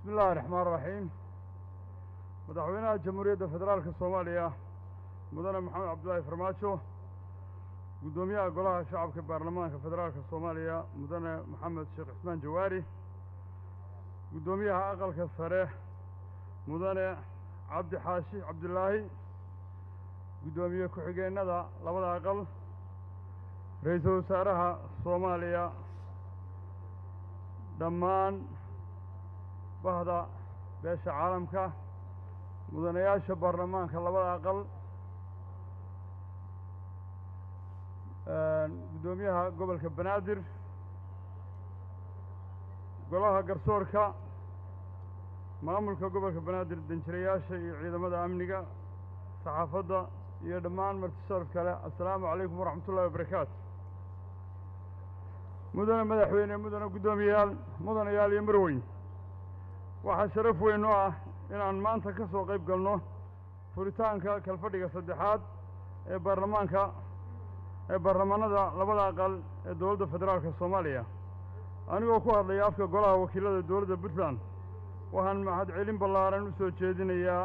بسم الله الرحمن الرحيم. مدحوينها جمهورية فدرالك الصومالية مدن محمد عبد الله فرماتشو قدوميها قولها شعب كبرلمان فدرالك الصومالية مدن محمد الشيخ عثمان جواري قدوميها أقل كالصريح مدن عبد حاشي عبد الله قدوميها كحقين ندى لبدا أقل رئيس وزراء الصومالية دمان bahda beesha caalamka mudanayaasha baarlamaanka labada aqal gudoomiyaha gobolka banaadir golaha garsoorka maamulka gobolka banaadir danjirayaasha iyo ciidamada amniga saxaafadda iyo dhammaan marti sharaf kale assalaamu calaykum waraxmatullahi wabarakaatu mudane madaxweyne mudane guddoomiyayaal mudanayaal iyo marweyn waxaa sharaf weyn oo ah inaan maanta ka soo qayb galno furitaanka kalfadhiga saddexaad ee baarlamaanada labada aqal ee dowladda federaalka Soomaaliya anigoo ku hadlaya afka golaha wakiilada dowladda Puntland waxaan mahadcelin ballaaran u soo jeedinayaa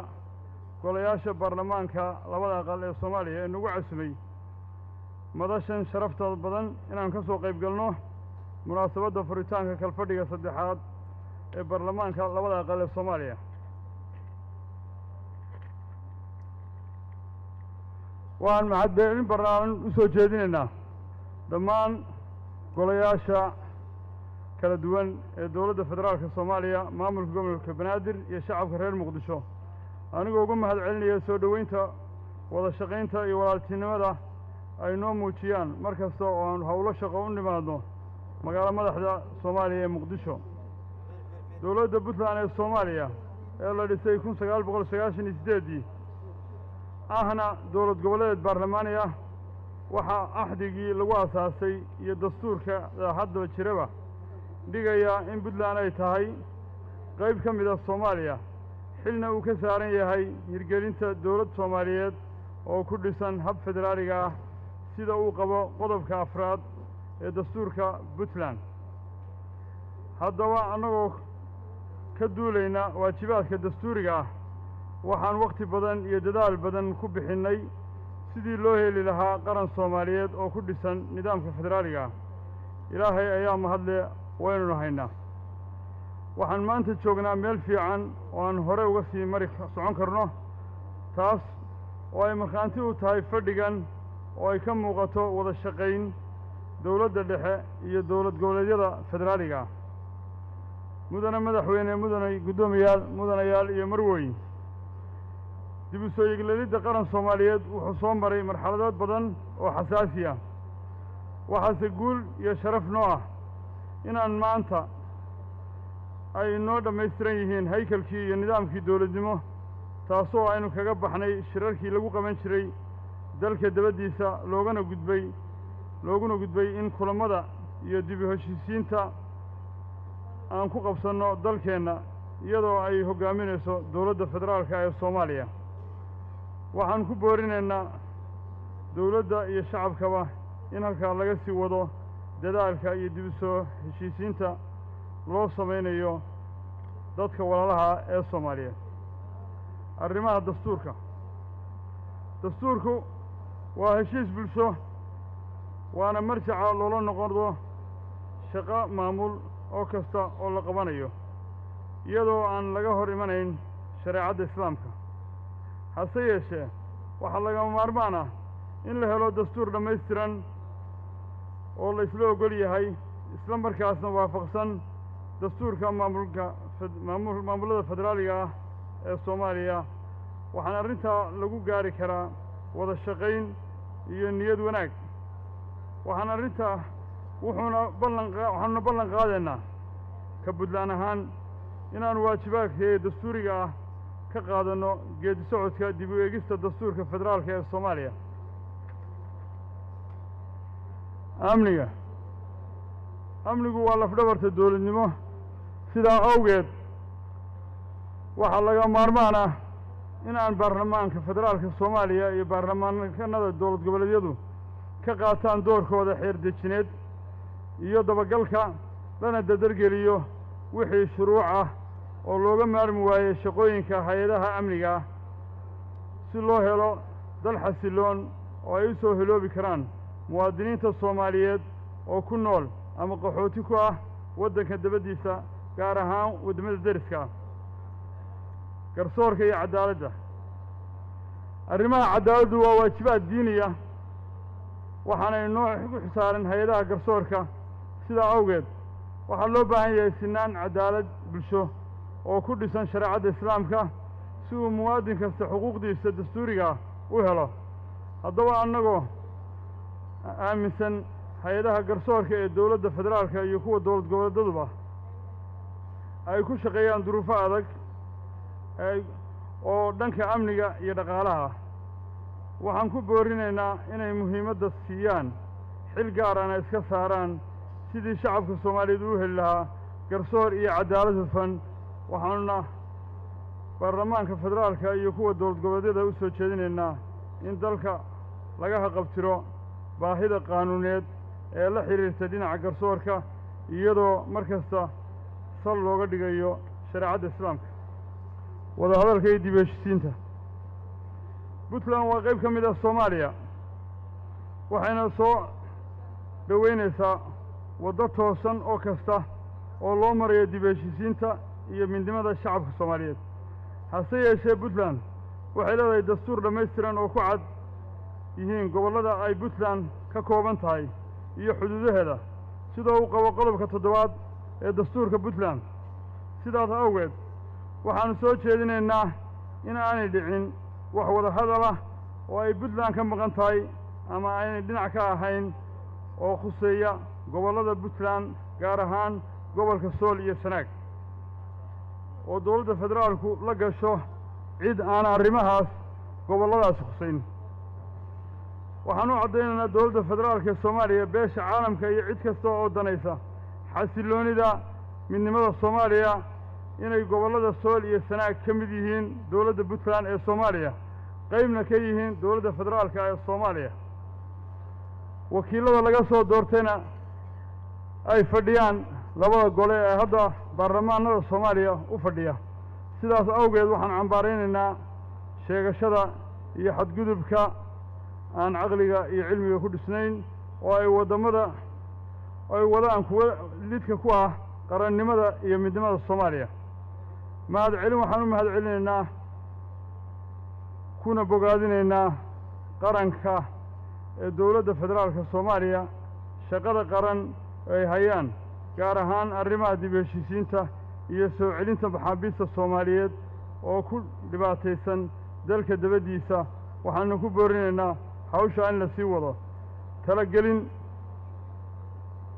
golayaasha baarlamaanka labada aqal ee Soomaaliya ee nagu casumay madashan sharafta badan inaan ka soo qayb galno munaasabadda furitaanka kalfadhiga saddexaad ee baarlamaanka labada aqal ee Soomaaliya waxaan mahadcelin ballaaran u soo jeedinaynaa dhammaan golayaasha kala duwan ee dowladda federaalka Soomaaliya maamulka gobolka banaadir iyo shacabka reer muqdisho anigoo ugu mahadcelinaya soo dhaweynta wada shaqaynta iyo walaaltinimada ay noo muujiyaan markasta oo aan hawlo shaqo u nimaadno magaalo madaxda Soomaaliya ee muqdisho dowladda Puntland ee Soomaaliya ee la dhisay 1998 ahna dowlad goboleed baarlamaani ah waxa axdigii lagu aasaasay iyo dastuurka hadda jiraba dhigaya in Puntland ay tahay qayb ka mid ah Soomaaliya xilna uu ka saaran yahay hirgelinta dowlad Soomaaliyeed oo ku dhisan hab federaaliga ah sida uu qabo qodobka afraad ee dastuurka Puntland haddaba anagoo ka duulayna waajibaadka dastuuriga ah waxaan waqti badan iyo dadaal badan ku bixinay sidii loo heli lahaa qaran Soomaaliyeed oo ku dhisan nidaamka federaaliga ah ilaahay ayaa mahadle waynu haynaa waxaan maanta joognaa meel fiican oo aan hore uga sii mari socon karno taas oo ay markhaanti u tahay fadhigan oo ay ka muuqato wada shaqayn dowladda dhexe iyo dowlad goboleedyada federaaliga ah mudane madaxweyne mudane guddoomiyaal mudanayaal iyo marweyn dib u soo yeegleelidda qaran Soomaaliyeed wuxuu soo maray marxalado badan oo xasaasi ah waxaase guul iyo sharaf noo ah inaan maanta ay noo dhammaystiran yihiin haykalkii iyo nidaamkii dowladnimo taasoo aynu kaga baxnay shirarkii lagu qaban jiray dalka dabadiisa looguna gudbay in kulamada iyo dib u heshiisiinta aan ku qabsanno dalkeenna iyadoo ay hoggaaminayso dowladda federaalka ee Soomaaliya waxaan ku boorinaynaa dowladda iyo shacabkaba in halkaa laga sii wado dadaalka iyo dib u soo heshiisiinta loo samaynayo dadka walaalaha ee Soomaaliyeed arrimaha dastuurku waa heshiis bulsho waana marjaca loola noqdo shaqo maamul oo kasta oo la qabanayo iyadoo aan laga hor imanayn shareecada islaamka hase yeeshee waxa laga maarmaan ah in la helo dastuur dhammaystiran oo la isla ogol yahay isla markaasna waafaqsan dastuurka maamulada federaaliga ah ee Soomaaliya waxaan arrintaa lagu gaari karaa wada shaqayn iyo niyad wanaag waxaanu ballan qaadaynaa ka Puntland ahaan inaan waajibaadkeeda dastuuriga ah ka qaadano geedi socodka dib u eegista dastuurka federaalka ee Soomaaliya amnigu waa lafdhabarta dowladnimo sidaa awgeed waxaa laga maarmaan ah inaan baarlamaanka federaalka Soomaaliya iyo baarlamaanada dowlad goboleedyadu ka qaataan doorkooda xeer dejineed iyo dabagalka lana dadargeliyo wixii shuruuc ah oo looga maarmi waayey shaqooyinka hay-adaha amniga ah si loo helo dal xasiloon oo ay u soo heloobi karaan muwaadiniinta Soomaaliyeed oo ku nool ama qaxooti ku ah waddanka dabadiisa gaar ahaan waddamada deriska ah garsoorka iyo cadaaladda arrimaha cadaaladdu waa waajibaad diiniya waxaana inoo ku xisaaran hay-adaha garsoorka sidaa awgeed waxaa loo baahan yahay sinaan cadaalad bulsho oo ku dhisan shareecadda islaamka si uu muwaadin kasta xuquuqdiisa dastuuriga u helo haddaba annagoo aaminsan hay-adaha garsoorka ee dowladda federaalka iyo kuwa dowlad goboleedaduba ay ku shaqeeyaan duruufo adag oo dhanka amniga iyo dhaqaalaha waxaan ku boorinaynaa inay muhiimadda siiyaan xil gaarana iska saaraan sidii shacabka Soomaaliyeed u heli lahaa garsoor iyo cadaalad hufan waxaanuna baarlamaanka federaalka iyo kuwa dowlad goboleedyada u soo jeedinaynaa in dalka laga haqabtiro baahida qaanuuneed ee la xiriirta dhinaca garsoorka iyadoo markasta sal looga dhigayo shareecadda islaamka wadahadalka iyo dib u heshiisiinta Puntland waa qayb ka mid ah Soomaaliya waxayna soo dhaweynaysaa waddo toosan oo kasta oo loo marayo dib u heshiisiinta iyo midnimada shacabka Soomaaliyeed hase yeeshee Puntland waxay leedahay dastuur dhammaystiran oo ku cad yihiin gobollada ay Puntland ka kooban tahay iyo xuduudaheeda sidoo uu qabo qodobka 7 ee dastuurka Puntland sidaas awgeed waxaanu soo jeedinaynaa in aanay dhicin wax wada hadal ah oo ay Puntland ka maqan tahay ama aanay dhinac ka ahayn oo khuseeya gobollada Puntland gaar ahaan gobolka Sool iyo Sanaag oo dowladda federaalku la gasho cid aan arrimahaas gobolladaas khuseyn waxaanu cadeynaynaa dowladda federaalka ee Soomaaliya beesha caalamka iyo cid kasta oo danaysa xasiloonida midnimada Soomaaliya inay gobollada Sool iyo Sanaag ka mid yihiin dowladda Puntland ee Soomaaliya qaybna ka yihiin dowladda federaalka ee Soomaaliya wakiilada laga soo doortayna ay fadhiyaan labada gole ee hadda baarlamaanada Soomaaliya u fadhiya sidaas awgeed waxaan cambaaraynaynaa sheegashada iyo xadgudubka aan caqliga iyo cilmiga ku dhisnayn oo ay wadaan kuwa lidka ku ah qarannimada iyo midnimada Soomaaliya mahadcelin waxaan u mahadcelinaynaa kuna bogaadinaynaa qaranka ee dowladda federaalka Soomaaliya shaqada qaran ay hayaan gaar ahaan arrimaha dib u heshiisiinta iyo soo celinta maxaabiista Soomaaliyeed oo ku dhibaataysan dalka dabadiisa waxaanu ku boorinaynaa hawsha in la sii wado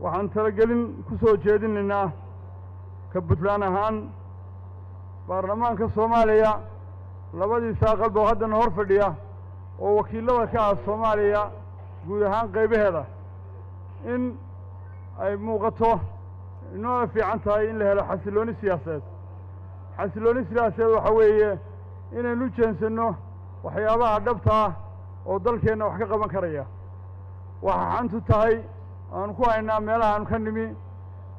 waxaan talagelin ku soo jeedinaynaa ka Puntland ahaan baarlamaanka Soomaaliya labadiisa aqal oo haddana hor fadhiya oo wakiilada ka ah Soomaaliya guud ahaan qaybaheeda in ay muuqato inoo fiican tahay in la helo xasilooni siyaasadeed waxa weeye inaynu jeensanno waxyaabaha dhabta ah oo dalkeenna wax ka qaban karaya waxa xantu tahay aan ku haynaa meelaha aan ka nimi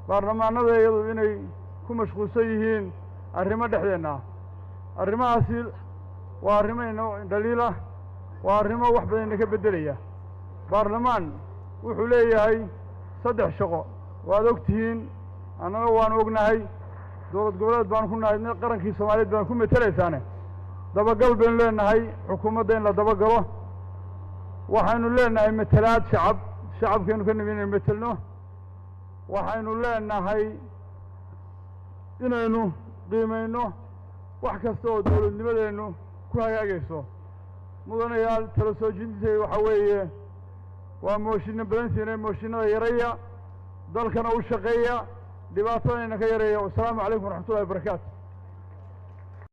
baarlamaanadeedu inay ku mashquulsan yihiin arrimo dhexdeenna arrimahaasi waa arrimo inoo dhaliil ah waa arrimo wax badan ka beddelaya baarlamaan wuxuu leeyahay 3 shaqo waad ogtihiin annaga waan ognahay dowlad goboleed baan ku nahay qarankii Soomaaliyeed baan ku metelaysaane dabagal baan leenahay xukuumadda in la dabagalo waxaanu leenahay matalaad shacabkeenu ka nimid inaynu metelno waxaynu leenahay inaynu qiimayno wax kasta oo dowladnimadeennu ku hagaagayso mudanayaal tala soo jeedintay waxa weeye waa mooshinno badan siinay mooshinnada yaraya dalkana u shaqeeya dhibaatadayna ka yareeya wasalaamu calaykum waraxmatullahi wabarakaatu